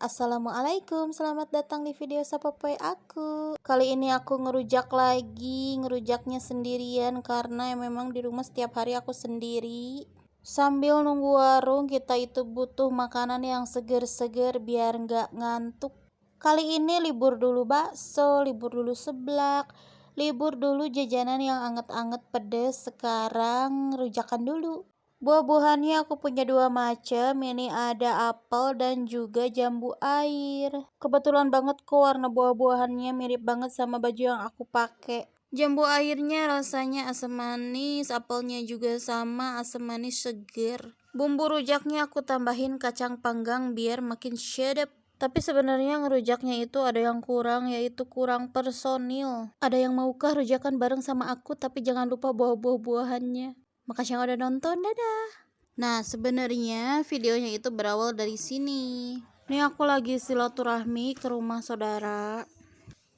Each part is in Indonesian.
Assalamualaikum, selamat datang di video Sapopoy aku. Kali ini aku ngerujak lagi, ngerujaknya sendirian karena memang di rumah setiap hari aku sendiri. Sambil nunggu warung, kita itu butuh makanan yang seger-seger biar nggak ngantuk. Kali ini libur dulu bakso, libur dulu seblak, libur dulu jajanan yang anget-anget pedes, sekarang rujakan dulu. Buah-buahannya aku punya dua macam, ini ada apel dan juga jambu air. Kebetulan banget kok warna buah-buahannya mirip banget sama baju yang aku pakai. Jambu airnya rasanya asam manis, apelnya juga sama asam manis seger. Bumbu rujaknya aku tambahin kacang panggang biar makin sedap. Tapi sebenarnya ngerujaknya itu ada yang kurang, yaitu kurang personil. Ada yang maukah rujakan bareng sama aku, tapi jangan lupa bawa buah-buahannya. Makasih yang udah nonton, dadah. Nah, sebenarnya videonya itu berawal dari sini. Ini aku lagi silaturahmi ke rumah saudara.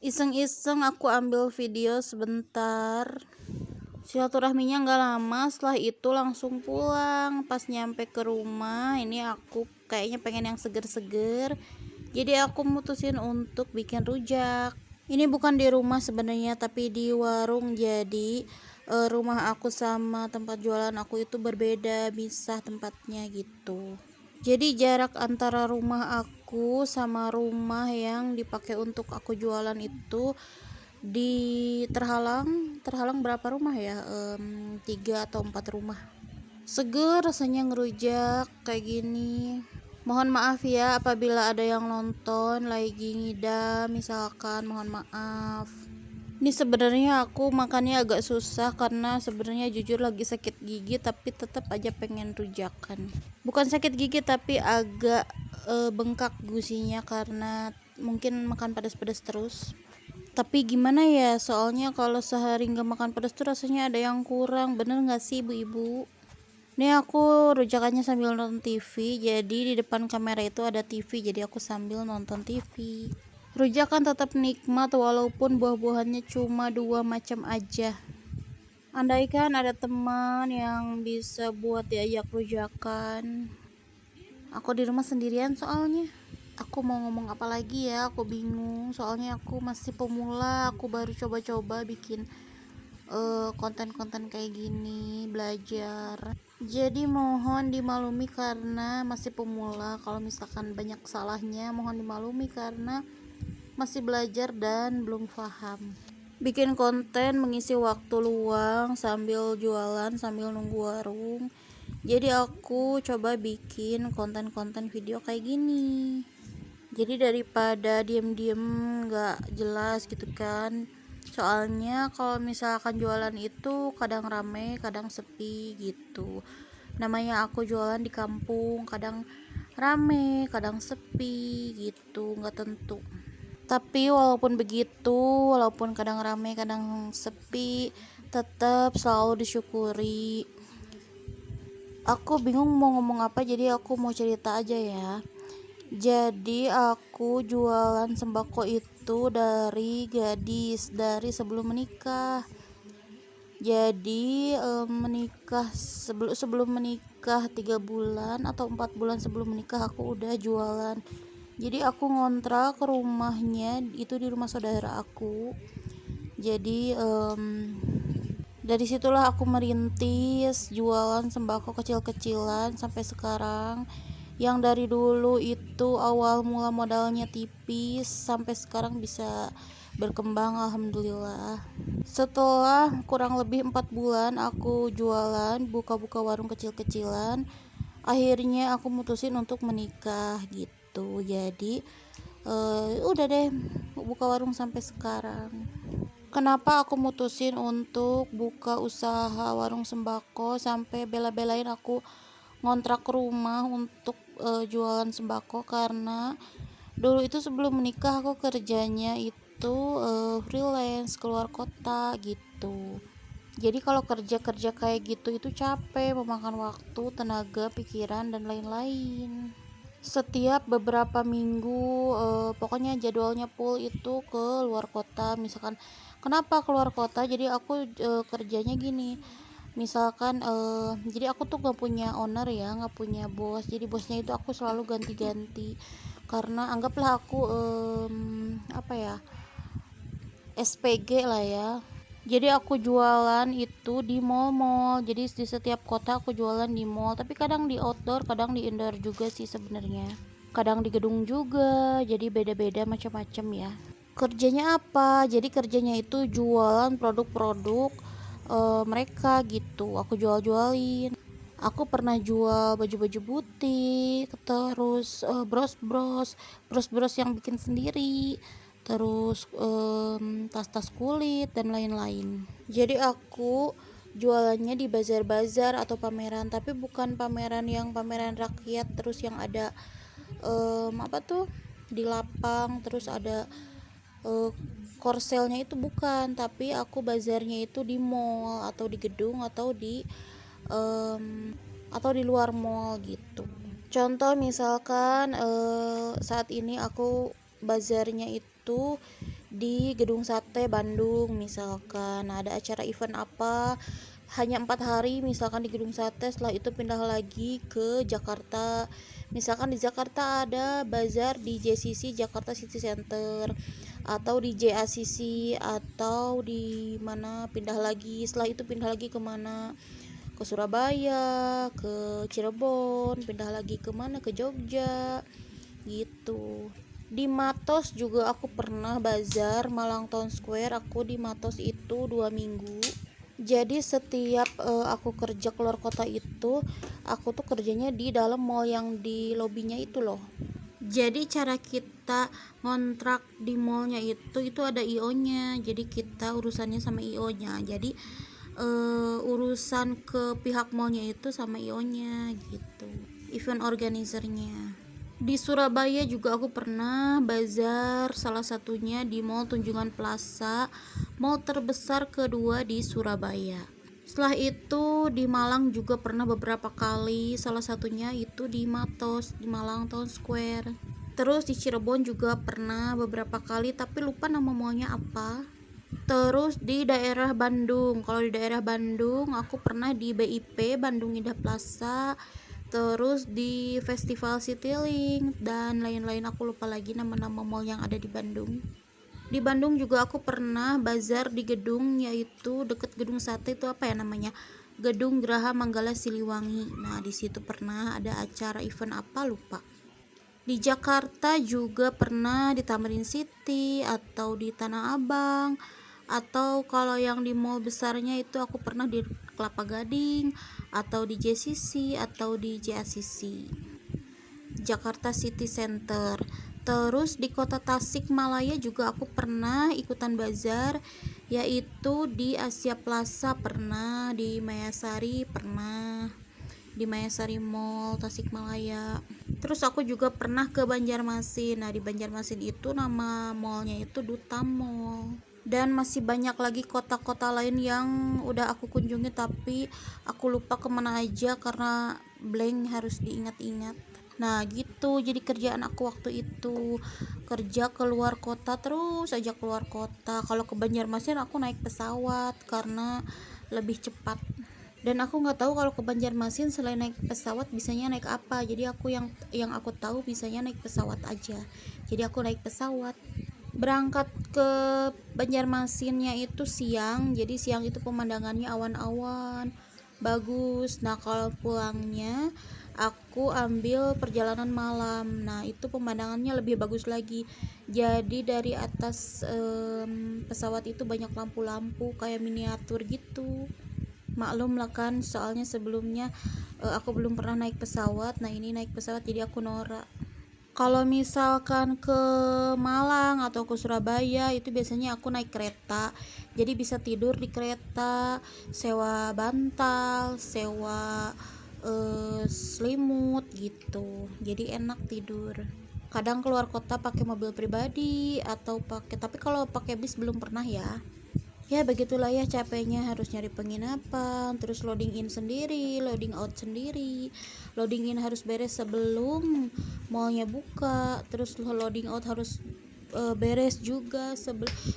Iseng-iseng aku ambil video sebentar. Silaturahminya nggak lama, setelah itu langsung pulang. Pas nyampe ke rumah, ini aku kayaknya pengen yang seger-seger. Jadi aku mutusin untuk bikin rujak. Ini bukan di rumah sebenarnya, tapi di warung. Jadi rumah aku sama tempat jualan aku itu berbeda, misah tempatnya gitu. Jadi jarak antara rumah aku sama rumah yang dipakai untuk aku jualan itu terhalang berapa rumah ya, 3 atau 4 rumah. Seger rasanya ngerujak kayak gini. Mohon maaf ya apabila ada yang nonton lagi ngidam misalkan, mohon maaf. Ini sebenarnya aku makannya agak susah karena sebenarnya jujur lagi sakit gigi, tapi tetap aja pengen rujakan. Bukan sakit gigi tapi agak bengkak gusinya karena mungkin makan pedas-pedas terus. Tapi gimana ya, soalnya kalau sehari nggak makan pedas tuh rasanya ada yang kurang. Bener nggak sih ibu-ibu? Ini aku rujakannya sambil nonton TV, jadi di depan kamera itu ada TV, jadi aku sambil nonton TV. Rujakan tetap nikmat walaupun buah-buahannya cuma 2 macam aja. Andaikan ada teman yang bisa buat diajak rujakan. Aku di rumah sendirian soalnya. Aku mau ngomong apa lagi ya, aku bingung. Soalnya aku masih pemula, aku baru coba-coba bikin konten-konten kayak gini, belajar. Jadi mohon dimaklumi karena masih pemula. Kalau misalkan banyak salahnya, mohon dimaklumi karena masih belajar dan belum paham. Bikin konten mengisi waktu luang sambil jualan, sambil nunggu warung. Jadi aku coba bikin konten-konten video kayak gini. Jadi daripada diem-diem gak jelas gitu kan. Soalnya kalau misalkan jualan itu kadang rame, kadang sepi gitu. Namanya aku jualan di kampung, kadang rame, kadang sepi gitu, nggak tentu. Tapi walaupun begitu, walaupun kadang rame, kadang sepi, tetap selalu disyukuri. Aku bingung mau ngomong apa, jadi aku mau cerita aja ya. Jadi aku jualan sembako itu dari gadis, dari sebelum menikah. Jadi menikah sebelum menikah 3 bulan atau 4 bulan sebelum menikah aku udah jualan. Jadi aku ngontrak ke rumahnya itu di rumah saudara aku. Jadi dari situlah aku merintis jualan sembako kecil-kecilan sampai sekarang. Yang dari dulu itu awal mula modalnya tipis sampai sekarang bisa berkembang, alhamdulillah. Setelah kurang lebih 4 bulan aku jualan, buka-buka warung kecil-kecilan, akhirnya aku mutusin untuk menikah gitu. Jadi udah deh buka warung sampai sekarang. Kenapa aku mutusin untuk buka usaha warung sembako sampai bela-belain aku ngontrak rumah untuk jualan sembako? Karena dulu itu sebelum menikah aku kerjanya itu freelance keluar kota gitu. Jadi kalau kerja kayak gitu itu capek, memakan waktu, tenaga, pikiran dan lain-lain. Setiap beberapa minggu pokoknya jadwalnya full itu ke luar kota. Misalkan kenapa keluar kota, jadi aku kerjanya gini. Misalkan jadi aku tuh gak punya owner ya, gak punya bos. Jadi bosnya itu aku selalu ganti-ganti. karena anggaplah aku apa ya, SPG lah ya. Jadi aku jualan itu di mall-mall. Jadi di setiap kota aku jualan di mall, tapi kadang di outdoor, kadang di indoor juga sih sebenarnya. Kadang di gedung juga. Jadi beda-beda macam-macam ya. Kerjanya apa? Jadi kerjanya itu jualan produk-produk mereka gitu. Aku jual-jualin. Aku pernah jual baju-baju butik, terus bros-bros yang bikin sendiri, terus tas-tas kulit dan lain-lain. Jadi aku jualannya di bazar-bazar atau pameran, tapi bukan pameran yang pameran rakyat terus yang ada apa tuh di lapang terus ada korselnya, itu bukan, tapi aku bazarnya itu di mall atau di gedung atau di luar mall gitu. Contoh misalkan saat ini aku bazarnya itu di Gedung Sate Bandung, misalkan ada acara event apa hanya 4 hari misalkan di Gedung Sate, setelah itu pindah lagi ke Jakarta. Misalkan di Jakarta ada bazar di JCC Jakarta City Center atau di JACC atau di mana, pindah lagi, setelah itu pindah lagi kemana, ke Surabaya, ke Cirebon, pindah lagi kemana, ke Jogja gitu. Di Matos juga aku pernah bazar, Malang Town Square. Aku di Matos itu 2 minggu. Jadi setiap aku kerja keluar kota itu, aku tuh kerjanya di dalam mall yang di lobinya itu loh. Jadi cara kita ngontrak di mallnya itu ada IO-nya. Jadi kita urusannya sama IO-nya. Jadi urusan ke pihak mallnya itu sama IO-nya gitu, event organizernya. Di Surabaya juga aku pernah bazar, salah satunya di Mall Tunjungan Plaza, mall terbesar kedua di Surabaya. Setelah itu di Malang juga pernah beberapa kali, salah satunya itu di Matos, di Malang Town Square. Terus di Cirebon juga pernah beberapa kali, tapi lupa nama mallnya apa. Terus di daerah Bandung, kalau di daerah Bandung aku pernah di BIP Bandung Indah Plaza, terus di Festival Citylink dan lain-lain, aku lupa lagi nama-nama mall yang ada di Bandung. Di Bandung juga aku pernah bazar di gedung, yaitu deket Gedung Sate, itu apa ya namanya, Gedung Graha Manggala Siliwangi. Nah di situ pernah ada acara event apa lupa. Di Jakarta juga pernah di Tamrin City atau di Tanah Abang, atau kalau yang di mall besarnya itu aku pernah di Kelapa Gading atau di JCC atau di JACC, Jakarta City Center. Terus di kota Tasikmalaya juga aku pernah ikutan bazar, yaitu di Asia Plaza pernah, di Mayasari pernah, di Mayasari Mall Tasikmalaya. Terus aku juga pernah ke Banjarmasin. Nah di Banjarmasin itu nama mallnya itu Duta Mall. Dan masih banyak lagi kota-kota lain yang udah aku kunjungi, tapi aku lupa kemana aja karena blank, harus diingat-ingat. Nah gitu, jadi kerjaan aku waktu itu kerja keluar kota, terus aja keluar kota. Kalau ke Banjarmasin aku naik pesawat karena lebih cepat. Dan aku nggak tahu kalau ke Banjarmasin selain naik pesawat bisanya naik apa. Jadi aku yang aku tahu bisanya naik pesawat aja. Jadi aku naik pesawat. Berangkat ke Banjarmasinnya itu siang, jadi siang itu pemandangannya awan-awan bagus. Nah kalau pulangnya aku ambil perjalanan malam, nah itu pemandangannya lebih bagus lagi. Jadi dari atas pesawat itu banyak lampu-lampu kayak miniatur gitu. Maklum lah kan, soalnya sebelumnya aku belum pernah naik pesawat. Nah ini naik pesawat jadi aku norak. Kalau misalkan ke Malang atau ke Surabaya itu biasanya aku naik kereta, jadi bisa tidur di kereta, sewa bantal, sewa selimut gitu, jadi enak tidur. Kadang keluar kota pakai mobil pribadi atau pakai, tapi kalau pakai bis belum pernah ya. Ya begitulah ya, capeknya harus nyari penginapan, terus loading in sendiri, loading out sendiri. Loading in harus beres sebelum mallnya buka, terus loading out harus beres juga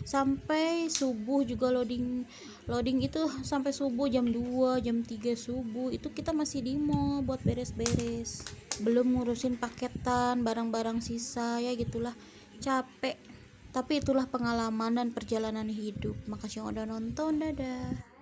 sampai subuh juga loading loading itu sampai subuh jam 2 jam 3 subuh itu kita masih di mall buat beres-beres, belum ngurusin paketan barang-barang sisa ya gitulah, capek. Tapi itulah pengalaman dan perjalanan hidup. Makasih yang udah nonton, dadah.